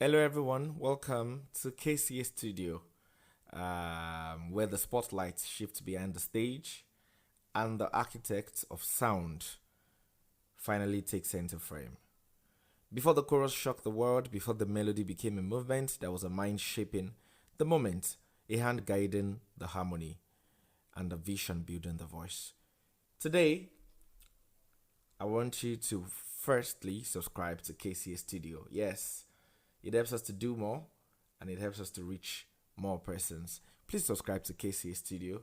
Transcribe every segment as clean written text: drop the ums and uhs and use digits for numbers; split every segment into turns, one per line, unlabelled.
Hello, everyone. Welcome to KCA Studio, where the spotlight shifts behind the stage and the architect of sound finally takes center frame. Before the chorus shocked the world, before the melody became a movement, there was a mind shaping the moment, a hand guiding the harmony, and a vision building the voice. Today, I want you to firstly subscribe to KCA Studio. Yes, it helps us to do more and it helps us to reach more persons. Please subscribe to KCA Studio.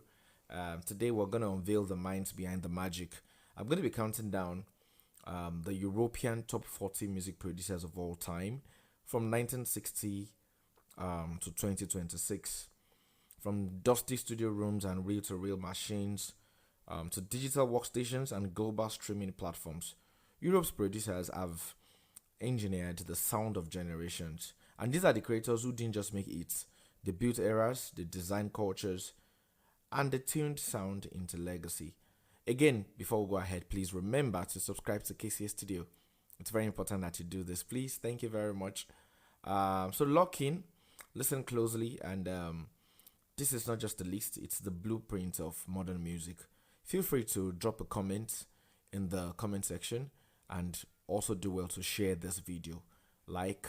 Today, we're going to unveil the minds behind the magic. I'm going to be counting down the European top 40 music producers of all time from 1960 to 2026. From dusty studio rooms and reel to reel machines to digital workstations and global streaming platforms, Europe's producers have engineered the sound of generations. And these are the creators who didn't just make hits, they built eras, they designed cultures, and they tuned sound into legacy. Again, before we go ahead, please remember to subscribe to KCA Studio. It's very important that you do this, please. Thank you very much. So lock in, listen closely, and this is not just a list, it's the blueprint of modern music. Feel free to drop a comment in the comment section and also do well to share this video, like,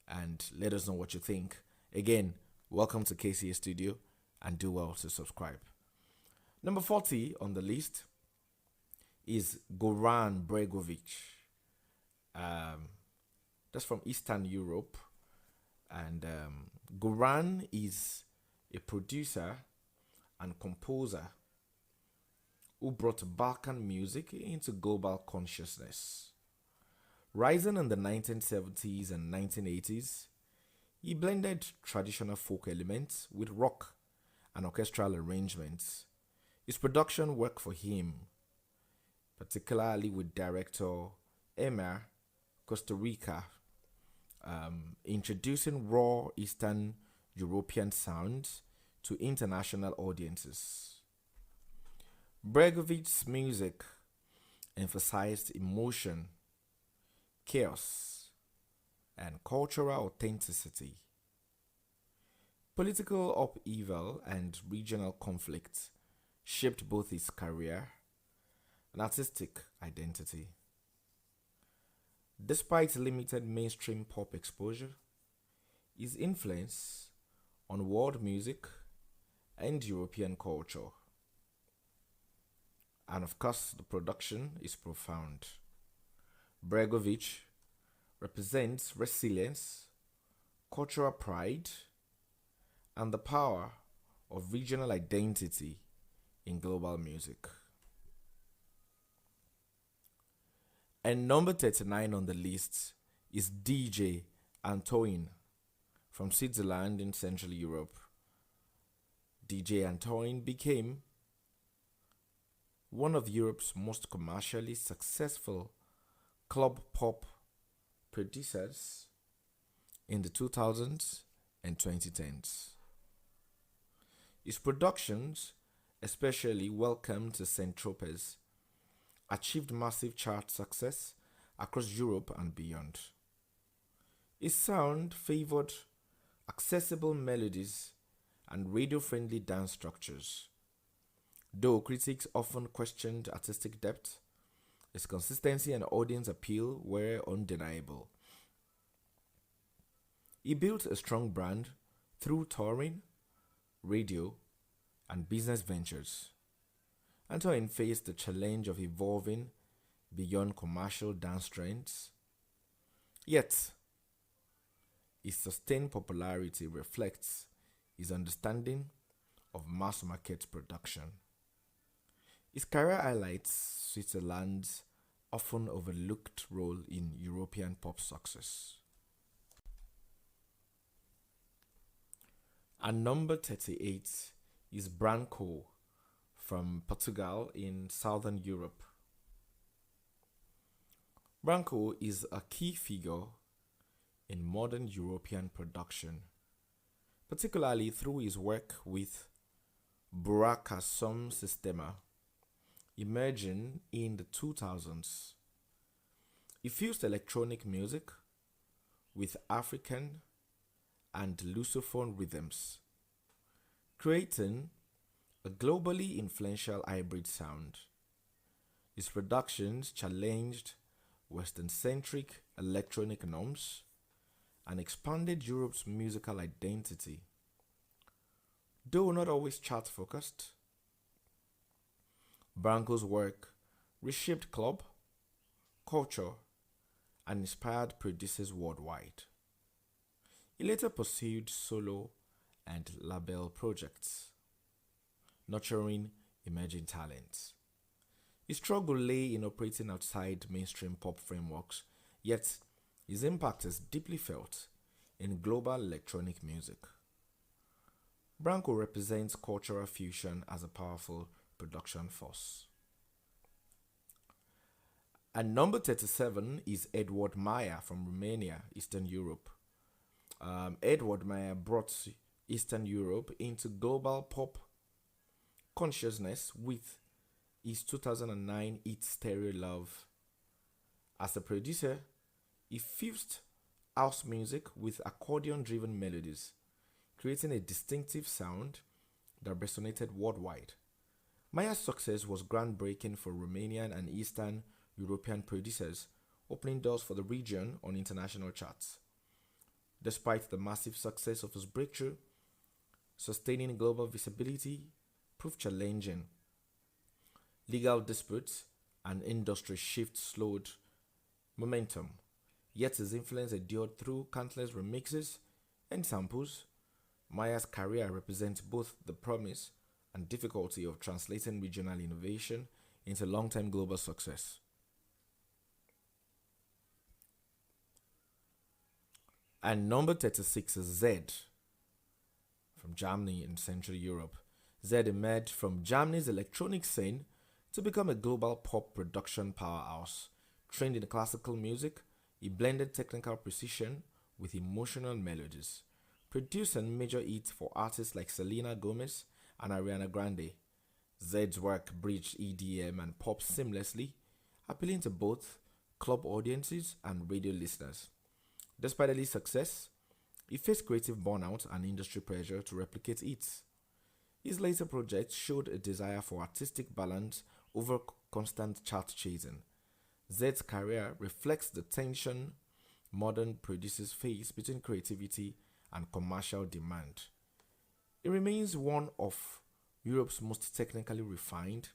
and let us know what you think. Again, welcome to KCA Studio and do well to subscribe. Number 40 on the list is Goran Bregovic. That's from Eastern Europe. And Goran is a producer and composer who brought Balkan music into global consciousness. Rising in the 1970s and 1980s, he blended traditional folk elements with rock and orchestral arrangements. His production worked for him, particularly with director Emir Costa Rica, introducing raw Eastern European sounds to international audiences. Bregovic's music emphasized emotion, chaos, and cultural authenticity. Political upheaval and regional conflict shaped both his career and artistic identity. Despite limited mainstream pop exposure, his influence on world music and European culture, and of course, the production is profound. Bregovic represents resilience, cultural pride, and the power of regional identity in global music. And number 39 on the list is DJ Antoine from Switzerland in Central Europe. DJ Antoine became one of Europe's most commercially successful club pop producers in the 2000s and 2010s. His productions, especially Welcome to St. Tropez, achieved massive chart success across Europe and beyond. His sound favored accessible melodies and radio-friendly dance structures. Though critics often questioned artistic depth, his consistency and audience appeal were undeniable. He built a strong brand through touring, radio, and business ventures. Antoine faced the challenge of evolving beyond commercial dance trends. Yet, his sustained popularity reflects his understanding of mass market production. His career highlights Switzerland's often overlooked role in European pop success. And number 38 is Branco from Portugal in Southern Europe. Branco is a key figure in modern European production, particularly through his work with Buraca Som Sistema, emerging in the 2000s. He fused electronic music with African and lusophone rhythms, creating a globally influential hybrid sound. His productions challenged Western-centric electronic norms and expanded Europe's musical identity. Though not always chart-focused, Branco's work reshaped club culture and inspired producers worldwide. He later pursued solo and label projects, nurturing emerging talents. His struggle lay in operating outside mainstream pop frameworks, yet his impact is deeply felt in global electronic music. Branco represents cultural fusion as a powerful production force. And number 37 is Edward Maya from Romania, Eastern Europe. Edward Maya brought Eastern Europe into global pop consciousness with his 2009 hit Stereo Love. As a producer, he fused house music with accordion-driven melodies, creating a distinctive sound that resonated worldwide. Maya's success was groundbreaking for Romanian and Eastern European producers, opening doors for the region on international charts. Despite the massive success of his breakthrough, sustaining global visibility proved challenging. Legal disputes and industry shifts slowed momentum, yet his influence endured through countless remixes and samples. Maya's career represents both the promise and difficulty of translating regional innovation into long-term global success. And number 36 is Z from Germany in Central Europe. Z emerged from Germany's electronic scene to become a global pop production powerhouse. Trained in classical music, he blended technical precision with emotional melodies, producing major hits for artists like Selena Gomez and Ariana Grande. Zed's work bridged EDM and pop seamlessly, appealing to both club audiences and radio listeners. Despite early success, he faced creative burnout and industry pressure to replicate hits. His later projects showed a desire for artistic balance over constant chart chasing. Zed's career reflects the tension modern producers face between creativity and commercial demand. It remains one of Europe's most technically refined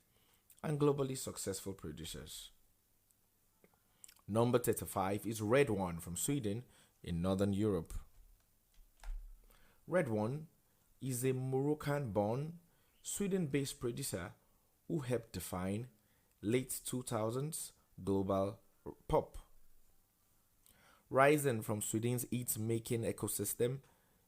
and globally successful producers. Number 35 is Red One from Sweden in Northern Europe. Red One is a Moroccan-born, Sweden-based producer who helped define late 2000s global pop. Rising from Sweden's hit-making ecosystem,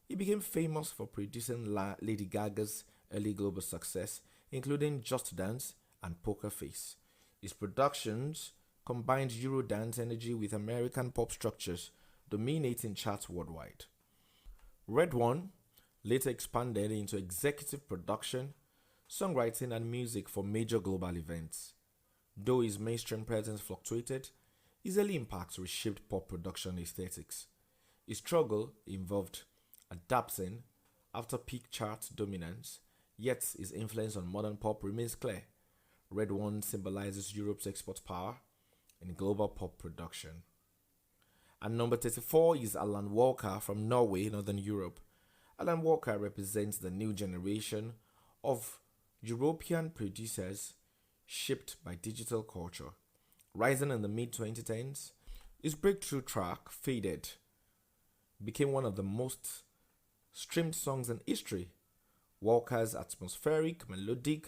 he became famous for producing Lady Gaga's early global success, including Just Dance and Poker Face. His productions combined Eurodance energy with American pop structures, dominating charts worldwide. Red One later expanded into executive production, songwriting, and music for major global events. Though his mainstream presence fluctuated, his early impacts reshaped pop production aesthetics. His struggle involved adapting after peak chart dominance, yet his influence on modern pop remains clear. Red One symbolizes Europe's export power in global pop production. And number 34 is Alan Walker from Norway, Northern Europe. Alan Walker represents the new generation of European producers shaped by digital culture. Rising in the mid-2010s, his breakthrough track, Faded, became one of the most streamed songs in history. Walker's atmospheric, melodic,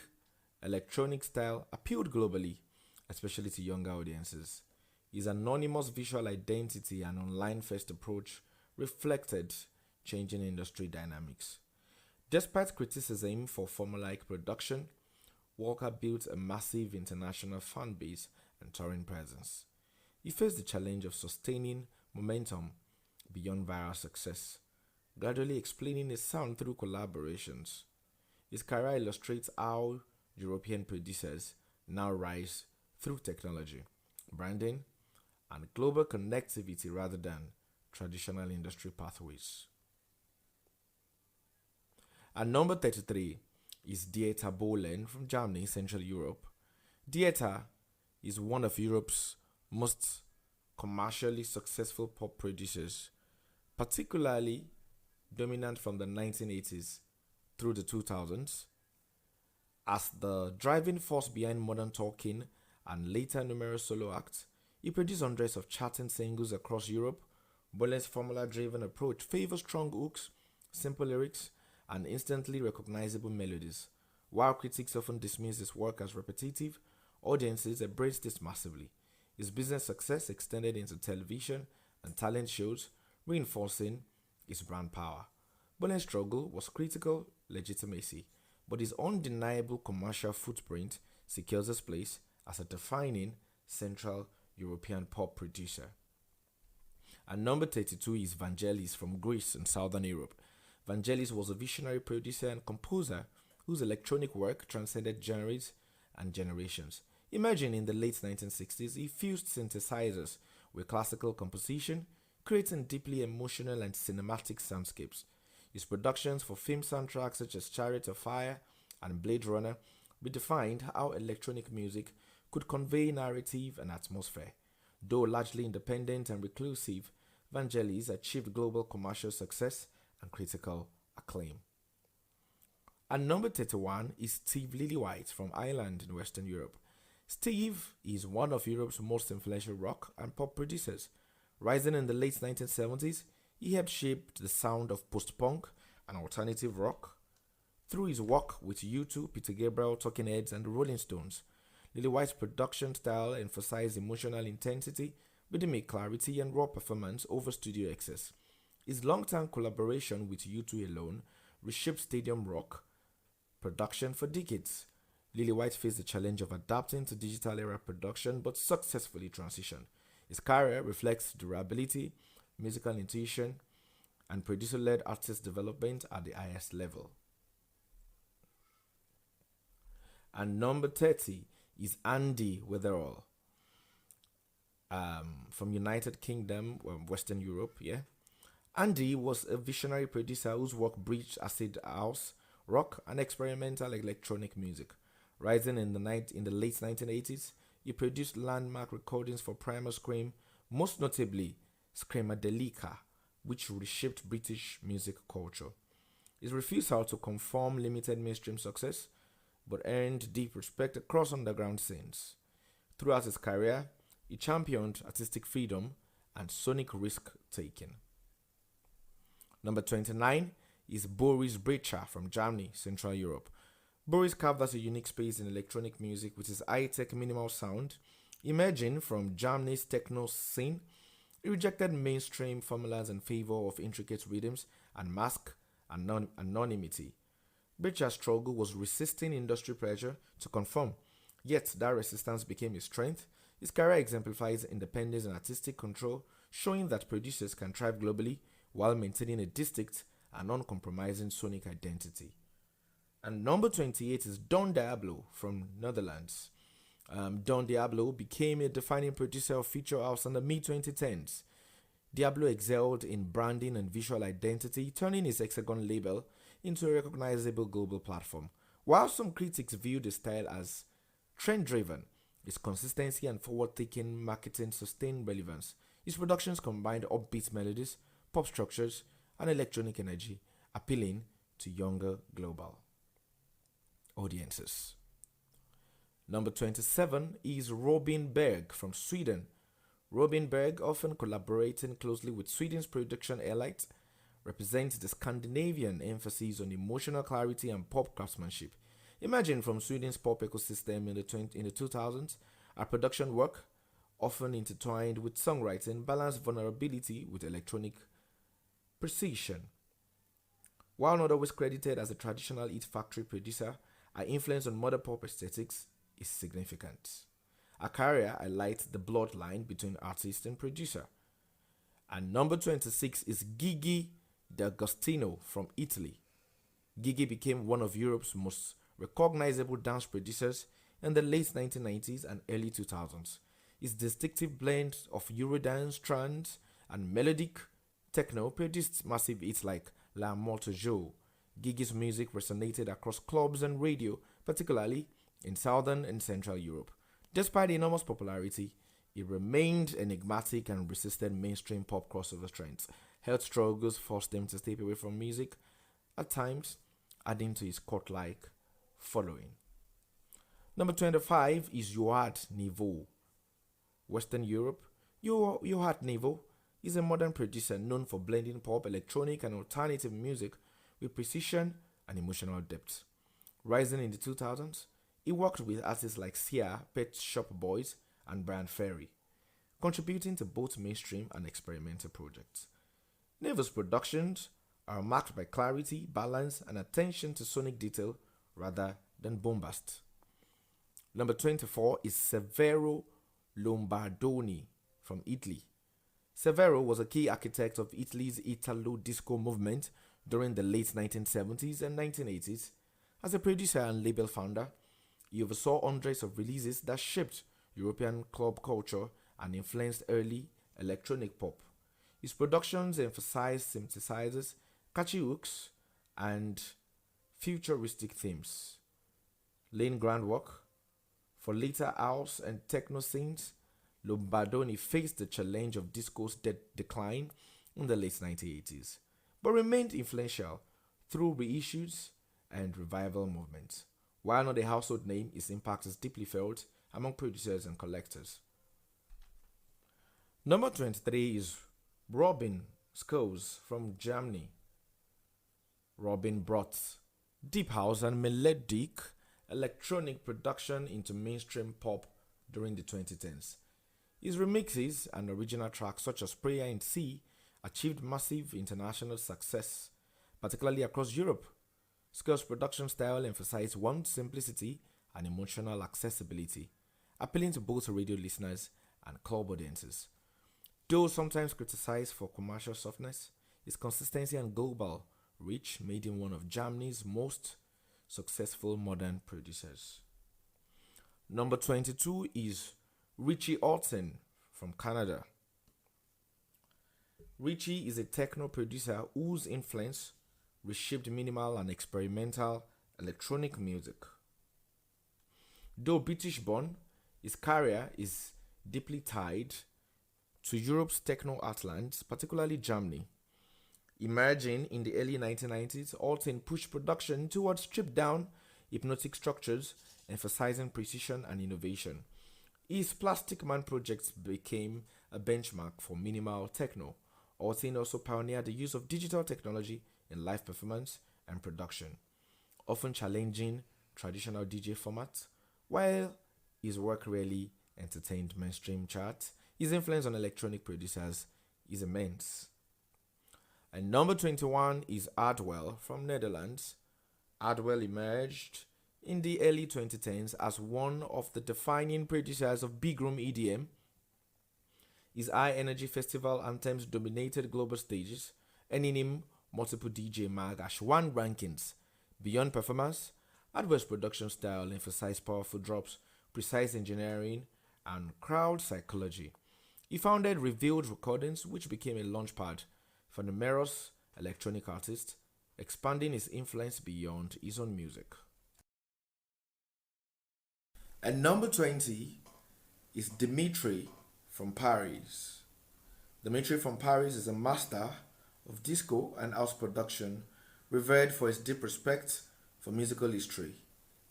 electronic style appealed globally, especially to younger audiences. His anonymous visual identity and online-first approach reflected changing industry dynamics. Despite criticism for formulaic production, Walker built a massive international fan base and touring presence. He faced the challenge of sustaining momentum beyond viral success, gradually explaining his sound through collaborations. His career illustrates how European producers now rise through technology, branding, and global connectivity rather than traditional industry pathways. And number 33 is Dieter Bohlen from Germany, Central Europe. Dieter is one of Europe's most commercially successful pop producers, particularly dominant from the 1980s through the 2000s. As the driving force behind modern talking and later numerous solo acts, he produced hundreds of charting singles across Europe. Bohlen's formula-driven approach favors strong hooks, simple lyrics, and instantly recognizable melodies. While critics often dismiss his work as repetitive, audiences embrace this massively. His business success extended into television and talent shows, reinforcing his brand power. Bohlen's struggle was critical legitimacy, but his undeniable commercial footprint secures his place as a defining Central European pop producer. And number 32 is Vangelis from Greece in Southern Europe. Vangelis was a visionary producer and composer whose electronic work transcended genres and generations. Emerging in the late 1960s, he fused synthesizers with classical composition, creating deeply emotional and cinematic soundscapes. His productions for film soundtracks such as Chariot of Fire and Blade Runner redefined how electronic music could convey narrative and atmosphere. Though largely independent and reclusive, Vangelis achieved global commercial success and critical acclaim. And number 31 is Steve Lillywhite from Ireland in Western Europe. Steve is one of Europe's most influential rock and pop producers. Rising in the late 1970s, he helped shape the sound of post-punk and alternative rock. Through his work with U2, Peter Gabriel, Talking Heads, and the Rolling Stones, Lillywhite's production style emphasized emotional intensity, rhythmic clarity, and raw performance over studio excess. His long-term collaboration with U2 alone reshaped stadium rock production for decades. Lillywhite faced the challenge of adapting to digital era production but successfully transitioned. His career reflects durability, musical intuition, and producer-led artist development at the highest level. And number 30 is Andy Weatherall from United Kingdom, Western Europe. Andy was a visionary producer whose work bridged acid house, rock, and experimental electronic music. Rising in the late 1980s, he produced landmark recordings for Primal Scream, most notably Screamadelica, which reshaped British music culture. His refusal to conform limited mainstream success, but earned deep respect across underground scenes. Throughout his career, he championed artistic freedom and sonic risk-taking. Number 29 is Boris Brejcha from Germany, Central Europe. Boris carved out a unique space in electronic music with his high-tech minimal sound. Emerging from Germany's techno scene, he rejected mainstream formulas in favor of intricate rhythms and mask anonymity. Brejcha's struggle was resisting industry pressure to conform, yet that resistance became his strength. His career exemplifies independence and artistic control, showing that producers can thrive globally while maintaining a distinct and uncompromising sonic identity. And number 28 is Don Diablo from Netherlands. Don Diablo became a defining producer of Future House in the mid-2010s. Diablo excelled in branding and visual identity, turning his Hexagon label into a recognizable global platform. While some critics viewed his style as trend-driven, his consistency and forward-thinking marketing sustained relevance. His productions combined upbeat melodies, pop structures, and electronic energy, appealing to younger global audiences. Number 27 is Robin Berg from Sweden. Robin Berg, often collaborating closely with Sweden's production elite, represents the Scandinavian emphasis on emotional clarity and pop craftsmanship. Emerging from Sweden's pop ecosystem in the 2000s, our production work, often intertwined with songwriting, balanced vulnerability with electronic precision. While not always credited as a traditional hit factory producer, our influence on modern pop aesthetics is significant. Her career highlights the bloodline between artist and producer. And number 26 is Gigi D'Agostino from Italy. Gigi became one of Europe's most recognizable dance producers in the late 1990s and early 2000s. His distinctive blend of Eurodance, trance, and melodic techno produced massive hits like La Morte Jo, Gigi's music resonated across clubs and radio, particularly in southern and central Europe. Despite enormous popularity, it remained enigmatic and resisted mainstream pop crossover trends. Health struggles forced him to step away from music, at times adding to his cult-like following. Number 25 is Yohat Niveau. Western Europe, Yohat Niveau is a modern producer known for blending pop, electronic, and alternative music with precision and emotional depth. Rising in the 2000s, he worked with artists like Sia, Pet Shop Boys, and Brian Ferry, contributing to both mainstream and experimental projects. Nevo's productions are marked by clarity, balance, and attention to sonic detail rather than bombast. Number 24 is Severo Lombardoni from Italy. Severo was a key architect of Italy's Italo disco movement during the late 1970s and 1980s. As a producer and label founder, he oversaw hundreds of releases that shaped European club culture and influenced early electronic pop. His productions emphasized synthesizers, catchy hooks, and futuristic themes, laying groundwork for later house and techno scenes. Lombardoni faced the challenge of disco's decline in the late 1980s, but remained influential through reissues and revival movements. While not a household name, his impact is deeply felt among producers and collectors. Number 23 is Robin Schulz from Germany. Robin brought deep house and melodic electronic production into mainstream pop during the 2010s. His remixes and original tracks such as Prayer in C achieved massive international success, particularly across Europe. Schulz's production style emphasized warmth, simplicity, and emotional accessibility, appealing to both radio listeners and club audiences. Though sometimes criticized for commercial softness, his consistency and global reach made him one of Germany's most successful modern producers. Number 22 is Richie Orton from Canada. Richie is a techno producer whose influence reshaped minimal and experimental electronic music. Though British born, his career is deeply tied to Europe's techno heartlands, particularly Germany. Emerging in the early 1990s, Orton pushed production towards stripped down hypnotic structures, emphasizing precision and innovation. His Plastic Man projects became a benchmark for minimal techno. Orton also pioneered the use of digital technology in live performance and production, often challenging traditional DJ formats. While his work rarely entertained mainstream charts, his influence on electronic producers is immense. And number 21 is Hardwell from Netherlands. Hardwell emerged in the early 2010s as one of the defining producers of big room EDM. His high energy festival anthems dominated global stages, earning him multiple DJ Mag Ash1 rankings. Beyond performance, Hardwell's production style emphasized powerful drops, precise engineering, and crowd psychology. He founded Revealed Recordings, which became a launchpad for numerous electronic artists, expanding his influence beyond his own music. And number 20 is Dimitri from Paris. Dimitri from Paris is a master of disco and house production, revered for his deep respect for musical history.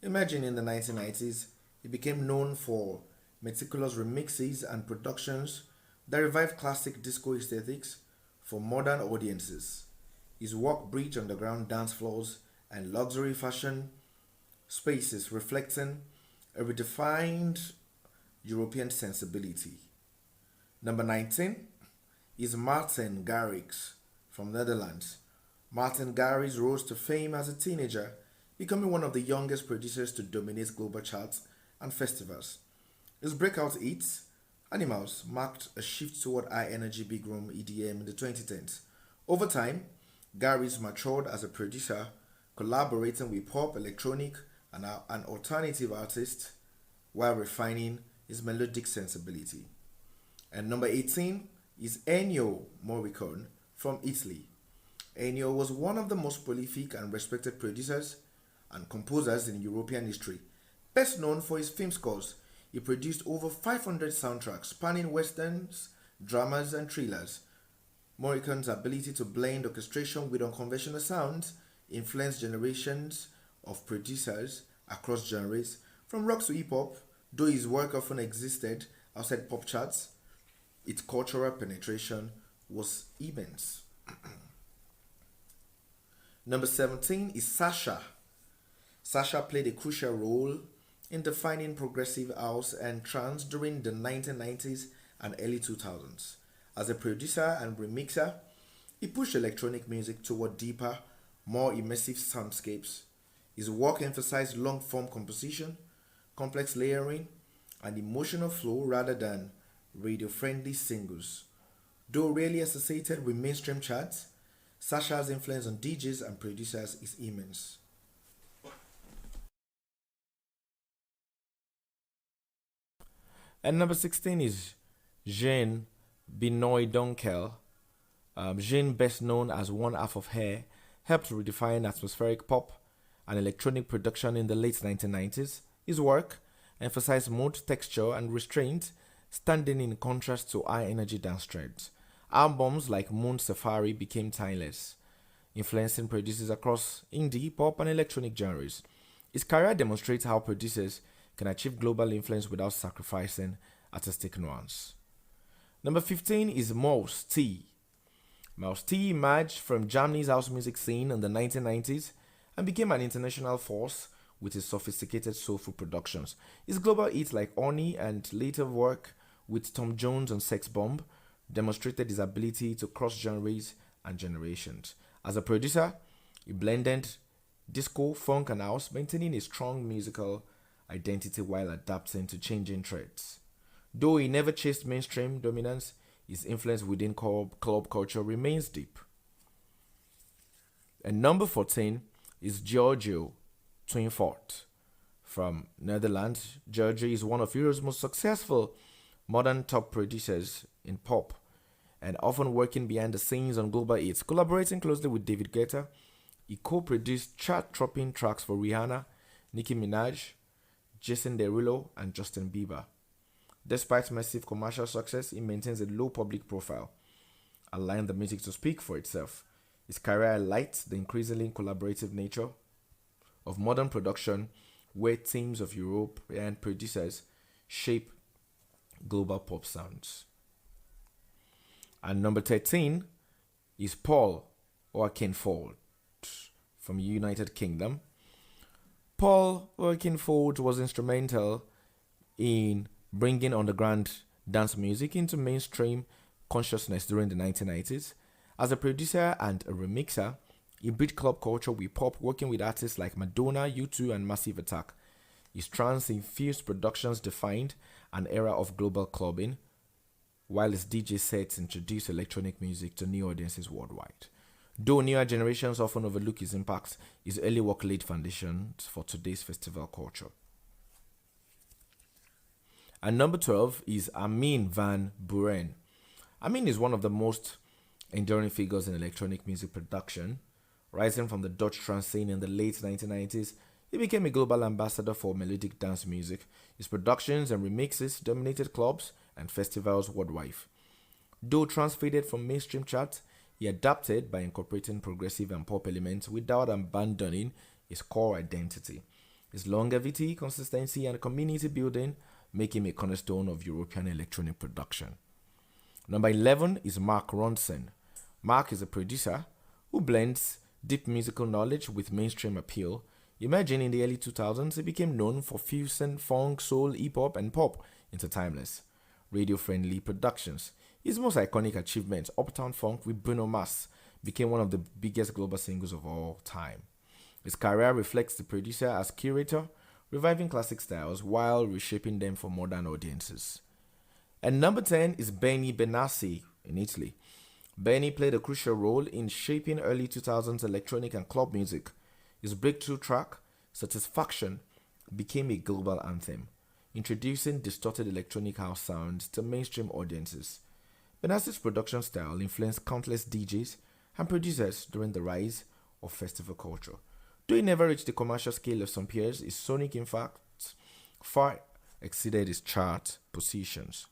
Emerging in the 1990s, he became known for meticulous remixes and productions that revived classic disco aesthetics for modern audiences. His work breached underground dance floors and luxury fashion spaces, reflecting a redefined European sensibility. Number 19 is Martin Garrix from Netherlands. Martin Garrix rose to fame as a teenager, becoming one of the youngest producers to dominate global charts and festivals. His breakout hits, Animals, marked a shift toward high-energy big room EDM in the 2010s. Over time, Garrix matured as a producer, collaborating with pop, electronic, and alternative artists while refining his melodic sensibility. And number 18 is Ennio Morricone from Italy. Ennio was one of the most prolific and respected producers and composers in European history. Best known for his film scores, he produced over 500 soundtracks spanning westerns, dramas, and thrillers. Morricone's ability to blend orchestration with unconventional sounds influenced generations of producers across genres, from rock to hip hop. Though his work often existed outside pop charts, its cultural penetration was immense. Number 17 is Sasha. Sasha played a crucial role in defining progressive house and trance during the 1990s and early 2000s. As a producer and remixer, he pushed electronic music toward deeper, more immersive soundscapes. His work emphasized long form composition, complex layering, and emotional flow rather than radio friendly singles. Though rarely associated with mainstream charts, Sasha's influence on DJs and producers is immense. And number 16 is Jean Benoit Dunkel. Jean, best known as one half of Hair, helped redefine atmospheric pop and electronic production in the late 1990s. His work emphasized mood, texture, and restraint, standing in contrast to high energy dance trends. Albums like Moon Safari became timeless, influencing producers across indie, pop, and electronic genres. His career demonstrates how producers can achieve global influence without sacrificing artistic nuance. Number 15 is Mouse T. Mouse T emerged from Germany's house music scene in the 1990s and became an international force with his sophisticated soulful productions. His global hits like Oni and later work with Tom Jones on Sex Bomb demonstrated his ability to cross genres and generations. As a producer, he blended disco, funk, and house, maintaining a strong musical identity while adapting to changing trends. Though he never chased mainstream dominance, his influence within club culture remains deep. And number 14 is Giorgio Twinfort from Netherlands. Giorgio is one of Europe's most successful modern top producers in pop and often working behind the scenes on global hits. Collaborating closely with David Guetta, he co-produced chart-topping tracks for Rihanna, Nicki Minaj, Jason Derulo, and Justin Bieber. Despite massive commercial success, he maintains a low public profile, allowing the music to speak for itself. His career highlights the increasingly collaborative nature of modern production, where teams of European producers shape global pop sounds. And number 13 is Paul Oakenfold from United Kingdom. Paul Oakenfold was instrumental in bringing underground dance music into mainstream consciousness during the 1990s. As a producer and a remixer, he bridged club culture with pop, working with artists like Madonna, U2, and Massive Attack. His trance-infused productions defined an era of global clubbing, while his DJ sets introduced electronic music to new audiences worldwide. Though newer generations often overlook his impact, his early work laid foundations for today's festival culture. And number 12 is Armin van Buuren. Armin is one of the most enduring figures in electronic music production. Rising from the Dutch trance scene in the late 1990s, he became a global ambassador for melodic dance music. His productions and remixes dominated clubs and festivals worldwide. Though trance faded from mainstream charts, he adapted by incorporating progressive and pop elements without abandoning his core identity. His longevity, consistency, and community building make him a cornerstone of European electronic production. Number 11 is Mark Ronson. Mark is a producer who blends deep musical knowledge with mainstream appeal. Emerging in the early 2000s, he became known for fusing funk, soul, hip-hop, and pop into timeless, radio-friendly productions. His most iconic achievement, Uptown Funk with Bruno Mars, became one of the biggest global singles of all time. His career reflects the producer as curator, reviving classic styles while reshaping them for modern audiences. And number 10 is Benny Benassi in Italy. Benny played a crucial role in shaping early 2000s electronic and club music. His breakthrough track, Satisfaction, became a global anthem, introducing distorted electronic house sounds to mainstream audiences. Benassi's production style influenced countless DJs and producers during the rise of festival culture. Though he never reached the commercial scale of some peers, his sonic in fact far exceeded his chart positions.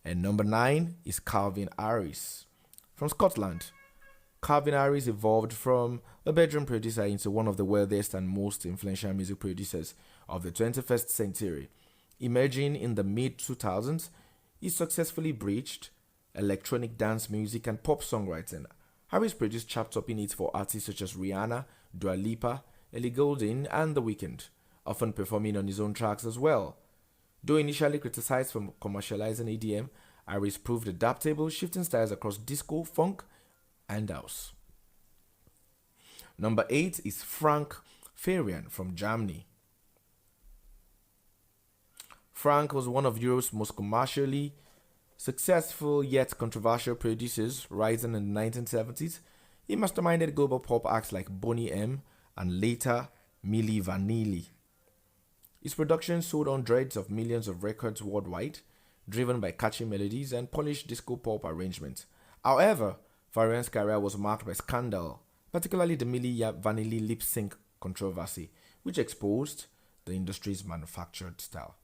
And number 9 is Calvin Harris from Scotland. Calvin Harris evolved from a bedroom producer into one of the wealthiest and most influential music producers of the 21st century. Emerging in the mid 2000s, he successfully bridged electronic dance music and pop songwriting. Harris produced chart-topping hits for artists such as Rihanna, Dua Lipa, Ellie Goulding, and The Weeknd, often performing on his own tracks as well. Though initially criticized for commercializing EDM, Harris proved adaptable, shifting styles across disco, funk, and house. Number 8 is Frank Farian from Germany. Frank was one of Europe's most commercially successful yet controversial producers, rising in the 1970s. He masterminded global pop acts like Boney M and later Milli Vanilli. His production sold hundreds of millions of records worldwide, driven by catchy melodies and polished disco pop arrangements. However, Farian's career was marked by scandal, particularly the Milli Vanilli lip sync controversy, which exposed the industry's manufactured style.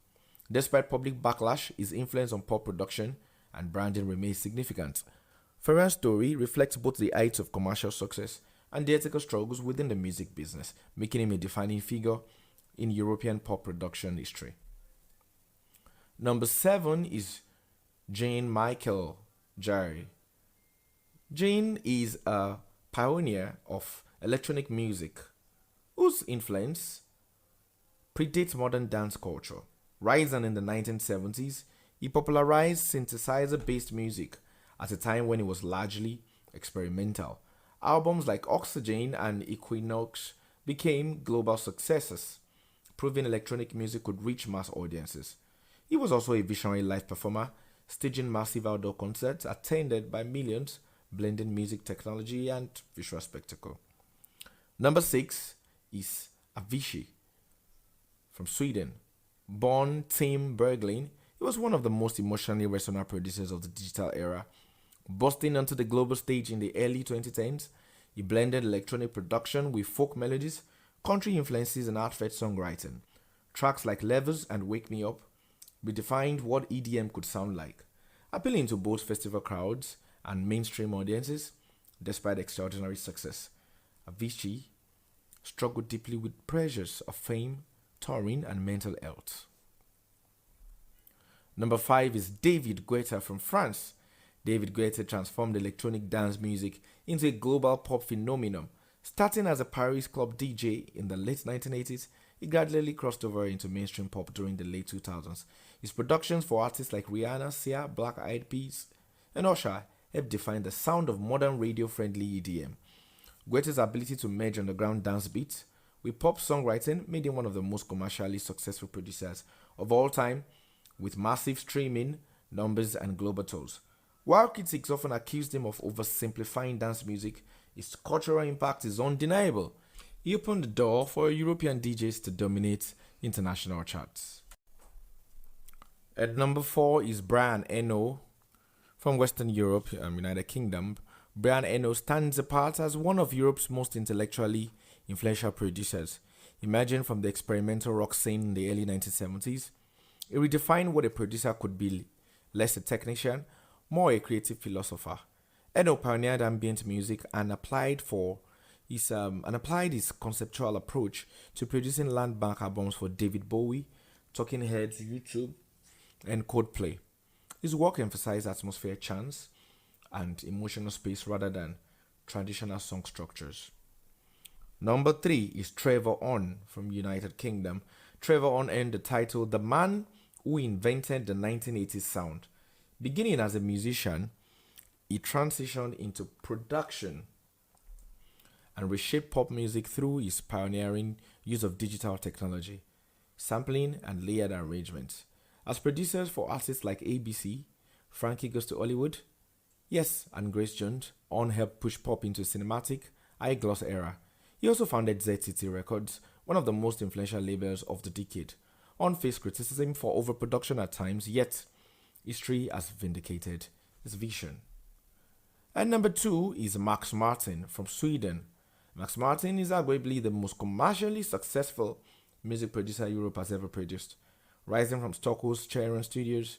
Despite public backlash, his influence on pop production and branding remains significant. Farian's story reflects both the heights of commercial success and the ethical struggles within the music business, making him a defining figure in European pop production history. Number 7 is Jean Michael Jarre. Jean is a pioneer of electronic music whose influence predates modern dance culture. Rising in the 1970s, he popularized synthesizer-based music at a time when it was largely experimental. Albums like Oxygen and Equinox became global successes, proving electronic music could reach mass audiences. He was also a visionary live performer, staging massive outdoor concerts attended by millions, blending music technology and visual spectacle. Number 6 is Avicii from Sweden. Born Tim Bergling, he was one of the most emotionally resonant producers of the digital era. Busting onto the global stage in the early 2010s, he blended electronic production with folk melodies, country influences, and heartfelt songwriting. Tracks like Levels and Wake Me Up redefined what EDM could sound like, appealing to both festival crowds and mainstream audiences. Despite extraordinary success, Avicii struggled deeply with pressures of fame, touring, and mental health. Number 5 is David Guetta from France. David Guetta transformed electronic dance music into a global pop phenomenon. Starting as a Paris club DJ in the late 1980s, he gradually crossed over into mainstream pop during the late 2000s. His productions for artists like Rihanna, Sia, Black Eyed Peas, and Usher helped define the sound of modern radio-friendly EDM. Guetta's ability to merge underground dance beats with pop songwriting made him one of the most commercially successful producers of all time, with massive streaming numbers and global tours. While critics often accused him of oversimplifying dance music, his cultural impact is undeniable. He opened the door for European DJs to dominate international charts. At number 4 is Brian Eno from Western Europe, United Kingdom. Brian Eno stands apart as one of Europe's most intellectually influential producers. Emerging from the experimental rock scene in the early 1970s, he redefined what a producer could be, less a technician, more a creative philosopher. Eno pioneered ambient music and applied his conceptual approach to producing landmark albums for David Bowie, Talking Heads, YouTube, and Coldplay. His work emphasized atmosphere, chants, and emotional space rather than traditional song structures. Number 3 is Trevor Horn from United Kingdom. Trevor Horn earned the title The Man Who Invented the 1980s Sound. Beginning as a musician, he transitioned into production and reshaped pop music through his pioneering use of digital technology, sampling, and layered arrangements. As producers for artists like ABC, Frankie Goes to Hollywood, Yes, and Grace Jones, Horn helped push pop into a cinematic, high-gloss era. He also founded ZTT Records, one of the most influential labels of the decade. Horn faced criticism for overproduction at times, yet history has vindicated his vision. And number 2 is Max Martin from Sweden. Max Martin is arguably the most commercially successful music producer Europe has ever produced. Rising from Stockholm's Cherry Studios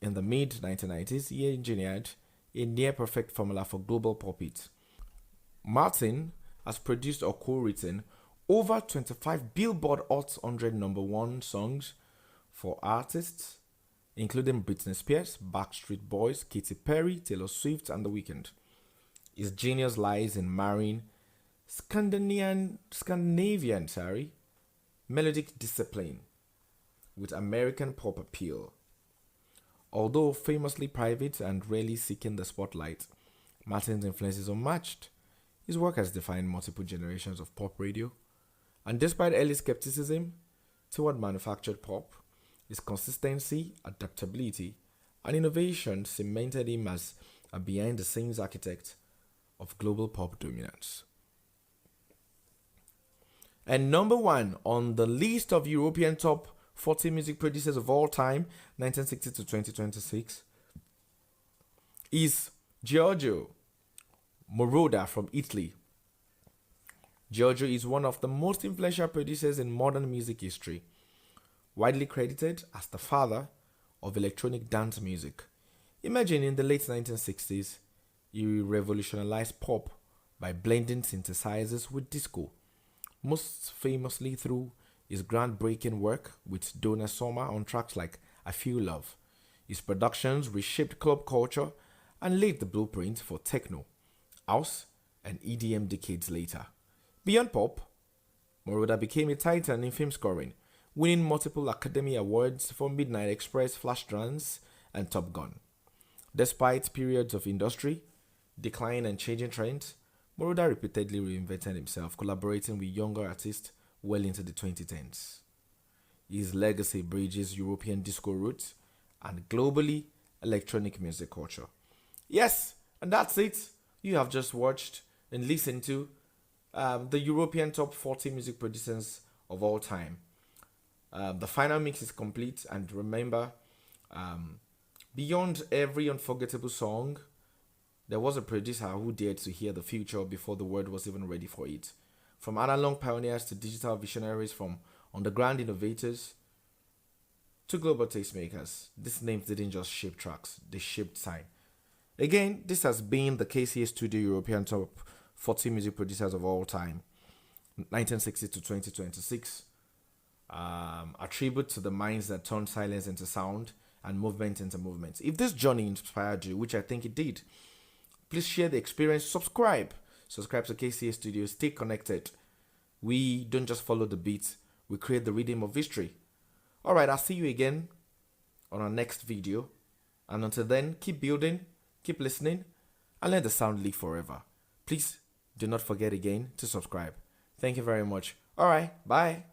in the mid 1990s, he engineered a near perfect formula for global pop hits. Martin has produced or co-written over 25 Billboard Hot 100 number one songs for artists including Britney Spears, Backstreet Boys, Katy Perry, Taylor Swift, and The Weeknd. His genius lies in marrying Scandinavian melodic discipline with American pop appeal. Although famously private and rarely seeking the spotlight, Martin's influence is unmatched. His work has defined multiple generations of pop radio, and despite early skepticism toward manufactured pop, his consistency, adaptability, and innovation cemented him as a behind-the-scenes architect of global pop dominance. And number 1 on the list of European top 40 music producers of all time, 1960 to 2026, is Giorgio Moroder from Italy. Giorgio is one of the most influential producers in modern music history, widely credited as the father of electronic dance music. Imagine in the late 1960s, he revolutionized pop by blending synthesizers with disco, most famously through his groundbreaking work with Donna Summer on tracks like I Feel Love. His productions reshaped club culture and laid the blueprint for techno, house, and EDM decades later. Beyond pop, Moroder became a titan in film scoring, winning multiple Academy Awards for Midnight Express, Flashdance, and Top Gun. Despite periods of industry decline and changing trends, Moroder repeatedly reinvented himself, collaborating with younger artists well into the 2010s. His legacy bridges European disco roots and globally electronic music culture. Yes, and that's it. You have just watched and listened to the European top 40 music producers of all time. The final mix is complete, and remember, beyond every unforgettable song, there was a producer who dared to hear the future before the world was even ready for it. From analog pioneers to digital visionaries, from underground innovators to global tastemakers, these names didn't just shape tracks, they shaped time. Again, this has been the KCA Studio European Top 40 Music Producers of All Time, 1960 to 2026. A tribute to the minds that turned silence into sound and movement into movement. If this journey inspired you, which I think it did, please share the experience. Subscribe to KCA Studios. Stay connected. We don't just follow the beats, we create the rhythm of history. Alright, I'll see you again on our next video. And until then, keep building, keep listening, and let the sound live forever. Please do not forget again to subscribe. Thank you very much. Alright, bye.